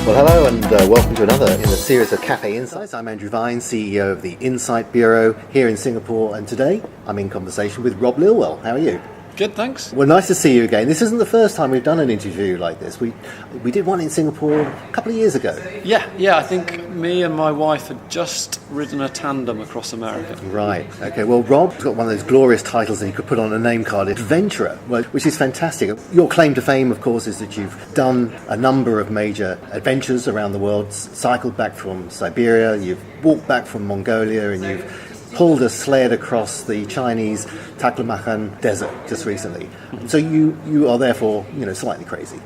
Well, hello and welcome to another in the series of Cafe Insights. I'm Andrew Vine, CEO of the Insight Bureau here in Singapore, and today I'm in conversation with Rob Lilwall. How are you? Good, thanks. Well, nice to see you again. This isn't the first time we've done an interview like this. We did one in Singapore a couple of years ago. Yeah, I think me and my wife had just ridden a tandem across America. Right, okay. Well, Rob's got one of those glorious titles that you could put on a name card, adventurer, which is fantastic. Your claim to fame, of course, is that you've done a number of major adventures around the world, cycled back from Siberia, you've walked back from Mongolia, and you've pulled a sled across the Chinese Taklamakan desert just recently. So you are therefore, slightly crazy.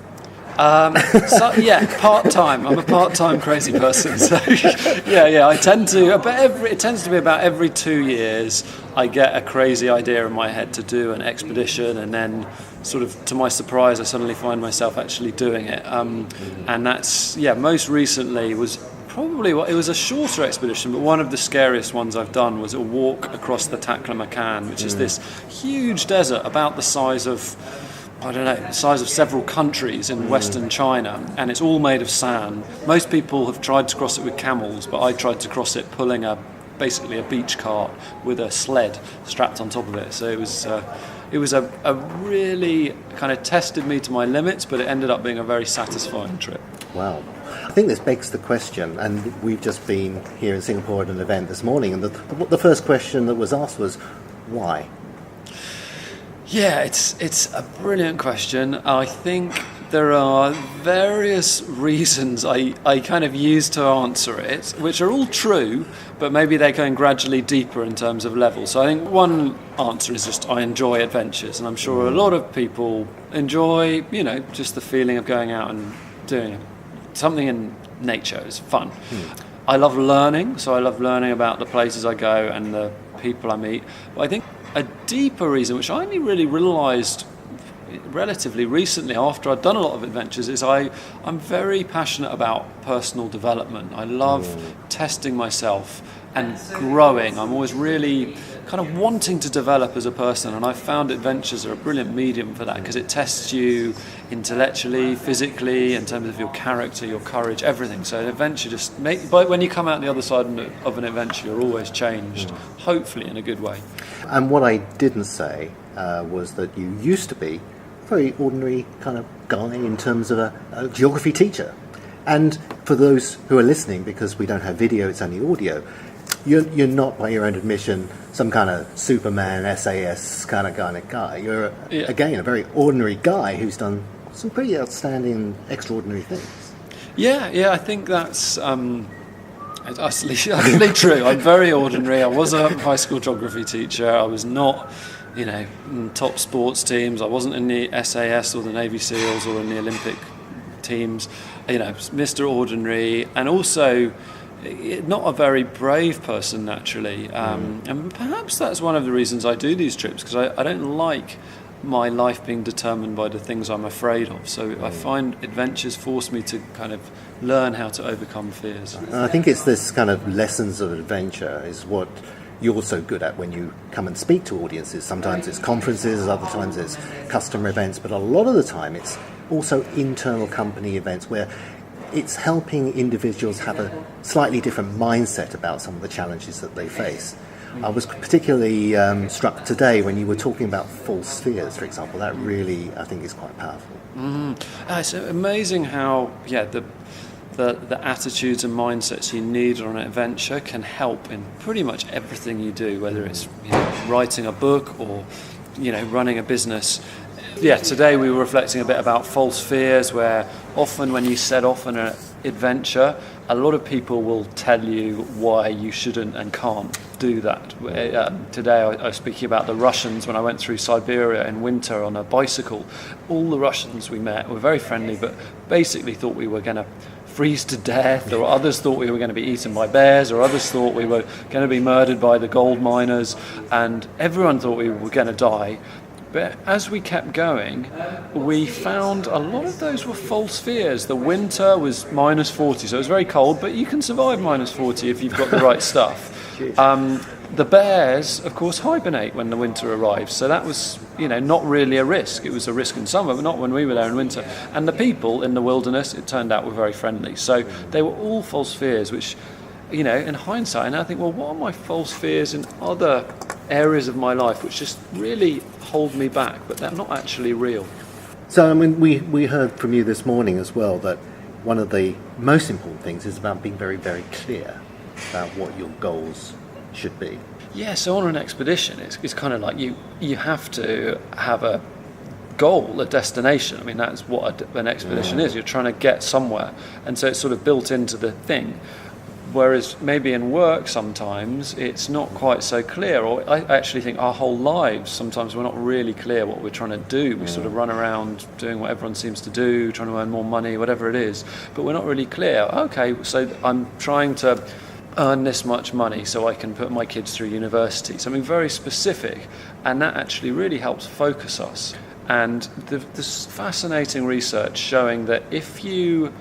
Part-time. I'm a part-time crazy person. So, I tend to. It tends to be about every 2 years I get a crazy idea in my head to do an expedition, and then, sort of to my surprise, I suddenly find myself actually doing it. And that's most recently was. It was a shorter expedition, but one of the scariest ones I've done was a walk across the Taklamakan, which is this huge desert about the size of several countries in western China, and it's all made of sand. Most people have tried to cross it with camels, but I tried to cross it pulling basically a beach cart with a sled strapped on top of it. So it was a really kind of tested me to my limits, but it ended up being a very satisfying trip. Wow. I think this begs the question, and we've just been here in Singapore at an event this morning, and the first question that was asked was, why? Yeah, it's a brilliant question. I think there are various reasons I kind of use to answer it, which are all true, but maybe they're going gradually deeper in terms of level. So I think one answer is just I enjoy adventures, and I'm sure a lot of people enjoy, just the feeling of going out and doing something in nature is fun. I love learning, so I love learning about the places I go and the people I meet. But I think a deeper reason, which I only really realised relatively recently after I'd done a lot of adventures, is I'm very passionate about personal development. I love testing myself and growing. I'm always really kind of wanting to develop as a person, and I've found adventures are a brilliant medium for that because it tests you intellectually, physically, in terms of your character, your courage, everything. So an adventure but when you come out the other side of an adventure, you're always changed, hopefully in a good way. And what I didn't say was that you used to be a very ordinary kind of guy in terms of a geography teacher. And for those who are listening, because we don't have video, it's only audio, you're not, by your own admission, some kind of Superman, SAS kind of guy. You're, again, a very ordinary guy who's done some pretty outstanding, extraordinary things. Yeah, I think that's utterly true. I'm very ordinary. I was a high school geography teacher. I was not, in top sports teams. I wasn't in the SAS or the Navy SEALs or in the Olympic teams. Mr. Ordinary, and also not a very brave person naturally, and perhaps that's one of the reasons I do these trips, because I don't like my life being determined by the things I'm afraid of. So I find adventures force me to kind of learn how to overcome fears. I think it's this kind of lessons of adventure is what you're so good at when you come and speak to audiences. Sometimes it's conferences, other times it's customer events, but a lot of the time it's also internal company events where it's helping individuals have a slightly different mindset about some of the challenges that they face. I was particularly struck today when you were talking about false fears, for example. That really, I think, is quite powerful. It's amazing how, the attitudes and mindsets you need on an adventure can help in pretty much everything you do, whether it's writing a book or running a business. Today we were reflecting a bit about false fears, where often when you set off on an adventure, a lot of people will tell you why you shouldn't and can't do that. Today I was speaking about the Russians when I went through Siberia in winter on a bicycle. All the Russians we met were very friendly, but basically thought we were going to freeze to death, or others thought we were going to be eaten by bears, or others thought we were going to be murdered by the gold miners, and everyone thought we were going to die. But as we kept going, we found a lot of those were false fears. The winter was -40, so it was very cold, but you can survive -40 if you've got the right stuff. The bears, of course, hibernate when the winter arrives, so that was, not really a risk. It was a risk in summer, but not when we were there in winter. And the people in the wilderness, it turned out, were very friendly. So they were all false fears, which, in hindsight, and I think, well, what are my false fears in other areas of my life which just really hold me back, but they're not actually real? So, we heard from you this morning as well that one of the most important things is about being very, very clear about what your goals should be. Yeah, so on an expedition, it's kind of like you have to have a goal, a destination. I mean, that's what an expedition is. You're trying to get somewhere. And so it's sort of built into the thing. Whereas maybe in work sometimes it's not quite so clear, or I actually think our whole lives sometimes we're not really clear what we're trying to do. We sort of run around doing what everyone seems to do, trying to earn more money, whatever it is, but we're not really clear. Okay, so I'm trying to earn this much money so I can put my kids through university, something very specific, and that actually really helps focus us. And there's fascinating research showing that if you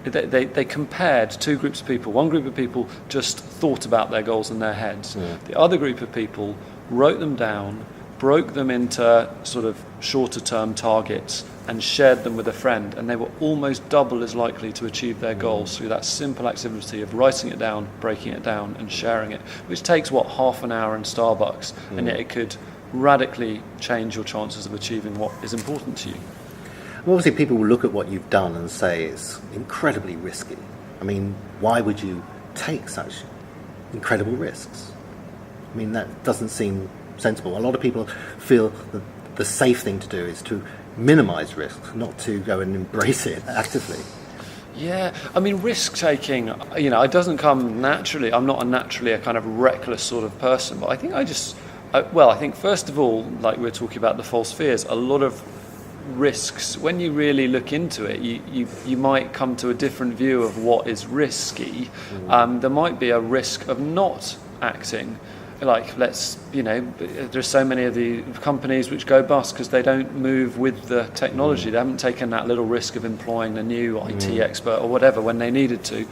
They compared two groups of people. One group of people just thought about their goals in their heads. The other group of people wrote them down, broke them into sort of shorter term targets and shared them with a friend, and they were almost double as likely to achieve their goals through that simple activity of writing it down, breaking it down and sharing it, which takes half an hour in Starbucks, and yet it could radically change your chances of achieving what is important to you. Obviously, people will look at what you've done and say it's incredibly risky. I mean, why would you take such incredible risks? I mean, that doesn't seem sensible. A lot of people feel that the safe thing to do is to minimise risks, not to go and embrace it actively. Yeah, I mean, risk-taking, it doesn't come naturally. I'm not naturally a kind of reckless sort of person, but I think I think first of all, like we're talking about the false fears, a lot of risks, when you really look into it, you might come to a different view of what is risky. There might be a risk of not acting. Like, there's so many of the companies which go bust because they don't move with the technology. They haven't taken that little risk of employing the new IT expert or whatever when they needed to.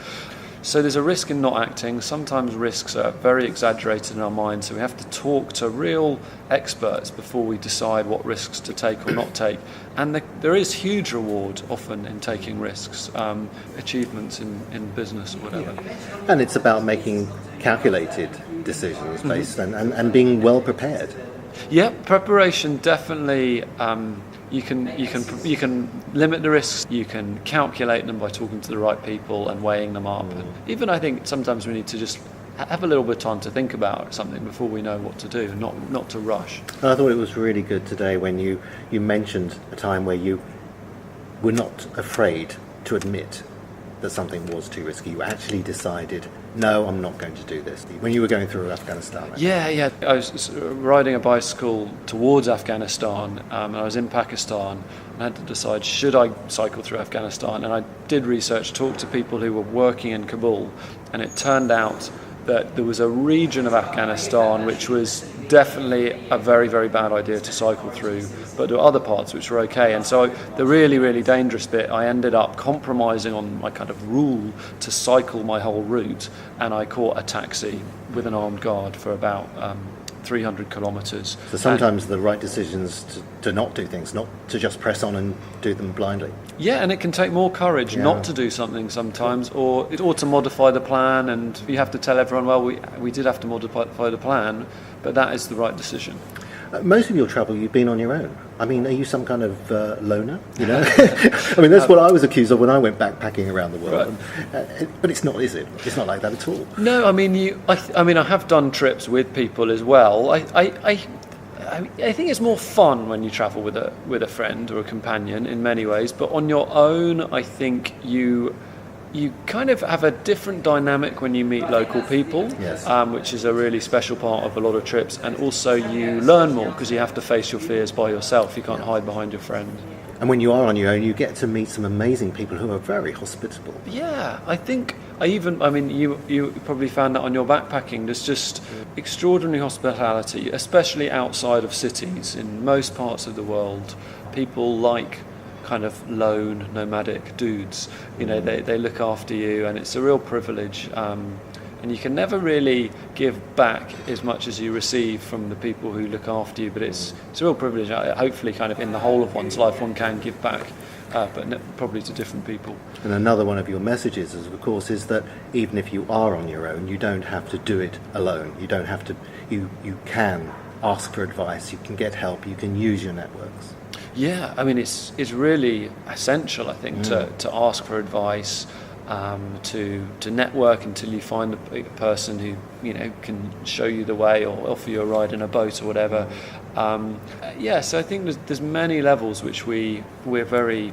So there's a risk in not acting. Sometimes risks are very exaggerated in our minds, so we have to talk to real experts before we decide what risks to take or not take. And there is huge reward often in taking risks, achievements in business or whatever. Yeah. And it's about making calculated decisions based and being well prepared. Yeah, preparation definitely. You can limit the risks. You can calculate them by talking to the right people and weighing them up. And even I think sometimes we need to just have a little bit of time to think about something before we know what to do, not to rush. I thought it was really good today when you mentioned a time where you were not afraid to admit that something was too risky. You actually decided, no, I'm not going to do this. When you were going through Afghanistan. Yeah. I was riding a bicycle towards Afghanistan, and I was in Pakistan, and I had to decide, should I cycle through Afghanistan? And I did research, talked to people who were working in Kabul, and it turned out that there was a region of Afghanistan which was definitely a very, very bad idea to cycle through, but there were other parts which were okay. And so the really, really dangerous bit, I ended up compromising on my kind of rule to cycle my whole route, and I caught a taxi with an armed guard for about 300 kilometres. So sometimes the right decisions to not do things, not to just press on and do them blindly. Yeah, and it can take more courage not to do something sometimes, or to modify the plan, and you have to tell everyone, well, we did have to modify the plan, but that is the right decision. Most of your travel, you've been on your own. I mean, are you some kind of loner? I mean, that's what I was accused of when I went backpacking around the world. Right. But it's not, is it? It's not like that at all. No, I mean, I have done trips with people as well. I think it's more fun when you travel with a friend or a companion in many ways. But on your own, I think you kind of have a different dynamic when you meet local people, yes. Which is a really special part of a lot of trips. And also you learn more because you have to face your fears by yourself. You can't hide behind your friend. And when you are on your own, you get to meet some amazing people who are very hospitable. Yeah, I think you probably found that on your backpacking. There's just extraordinary hospitality, especially outside of cities. In most parts of the world, people like kind of lone, nomadic dudes. They look after you, and it's a real privilege and you can never really give back as much as you receive from the people who look after you. But it's a real privilege. Hopefully, kind of in the whole of one's life, one can give back, but probably to different people. And another one of your messages, of course, is that even if you are on your own, you don't have to do it alone. You don't have to. You can ask for advice. You can get help. You can use your networks. Yeah, I mean, it's really essential, I think, to ask for advice, to network until you find a person who, you know, can show you the way or offer you a ride in a boat or whatever. So I think there's many levels which we're very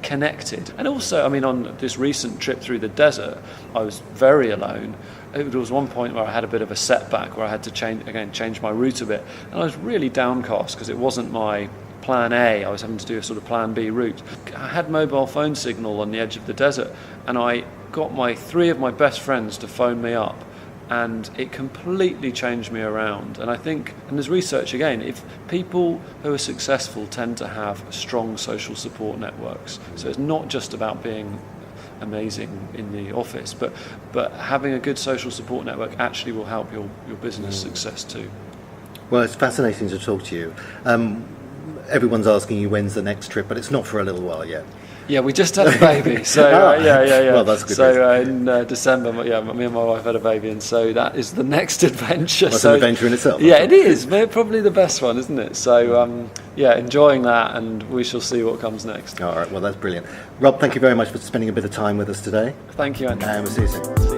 connected. And also, I mean, on this recent trip through the desert, I was very alone. There was one point where I had a bit of a setback where I had to change my route a bit, and I was really downcast because it wasn't my plan A. I was having to do a sort of plan B route. I had mobile phone signal on the edge of the desert, and I got three of my best friends to phone me up, and it completely changed me around. And I think, and there's research again, if people who are successful tend to have strong social support networks. So it's not just about being amazing in the office, but having a good social support network actually will help your business success too. Well, it's fascinating to talk to you. Everyone's asking you when's the next trip, but it's not for a little while yet. Yeah, we just had a baby, so yeah. Well, that's good. So in December, me and my wife had a baby, and so that is the next adventure. That's an adventure in itself. Yeah, it is. Probably the best one, isn't it? So enjoying that, and we shall see what comes next. All right. Well, that's brilliant. Rob, thank you very much for spending a bit of time with us today. Thank you, Andy. And we'll see you soon.